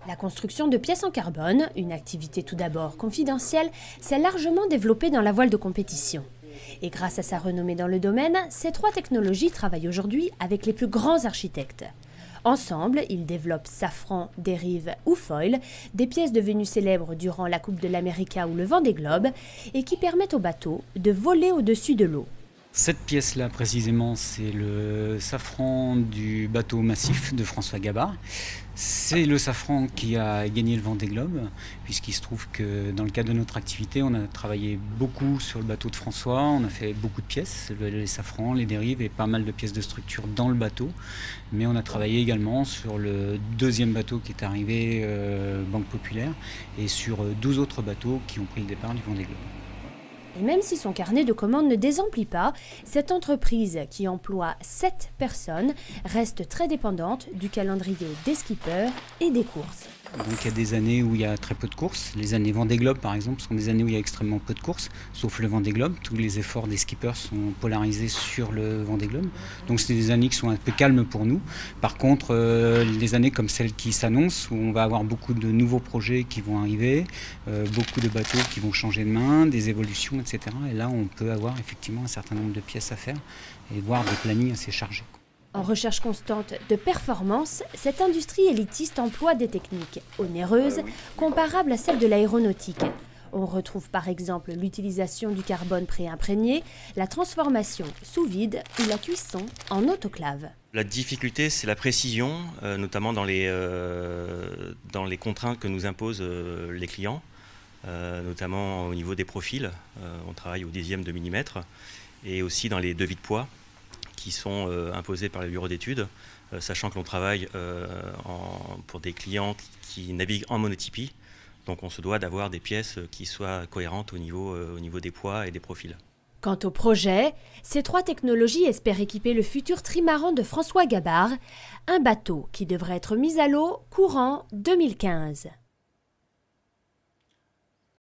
La construction de pièces en carbone, une activité tout d'abord confidentielle, s'est largement développée dans la voile de compétition. Et grâce à sa renommée dans le domaine, ces trois technologies travaillent aujourd'hui avec les plus grands architectes. Ensemble, ils développent Safran, Dérive ou Foil, des pièces devenues célèbres durant la Coupe de l'América ou le Vendée Globe, et qui permettent aux bateaux de voler au-dessus de l'eau. Cette pièce-là, précisément, c'est le safran du bateau massif de François Gabard. C'est le safran qui a gagné le Vendée Globe, puisqu'il se trouve que dans le cadre de notre activité, on a travaillé beaucoup sur le bateau de François, on a fait beaucoup de pièces, les safrans, les dérives et pas mal de pièces de structure dans le bateau. Mais on a travaillé également sur le deuxième bateau qui est arrivé, Banque Populaire, et sur 12 autres bateaux qui ont pris le départ du Vendée Globe. Et même si son carnet de commandes ne désemplit pas, cette entreprise, qui emploie 7 personnes, reste très dépendante du calendrier des skippers et des courses. Donc il y a des années où il y a très peu de courses. Les années Vendée Globe, par exemple, sont des années où il y a extrêmement peu de courses, sauf le Vendée Globe. Tous les efforts des skippers sont polarisés sur le Vendée Globe. Donc c'est des années qui sont un peu calmes pour nous. Par contre, les années comme celles qui s'annoncent, où on va avoir beaucoup de nouveaux projets qui vont arriver, beaucoup de bateaux qui vont changer de main, des évolutions, etc. Et là, on peut avoir effectivement un certain nombre de pièces à faire et voir des plannings assez chargés. En recherche constante de performance, cette industrie élitiste emploie des techniques onéreuses comparables à celles de l'aéronautique. On retrouve par exemple l'utilisation du carbone préimprégné, la transformation sous vide ou la cuisson en autoclave. La difficulté, c'est la précision, notamment dans les contraintes que nous imposent les clients, notamment au niveau des profils. On travaille au dixième de millimètre et aussi dans les devis de poids qui sont imposés par les bureaux d'études, sachant que l'on travaille pour des clients qui naviguent en monotypie. Donc on se doit d'avoir des pièces qui soient cohérentes au niveau des poids et des profils. Quant au projet, ces trois technologies espèrent équiper le futur trimaran de François Gabard, un bateau qui devrait être mis à l'eau courant 2015.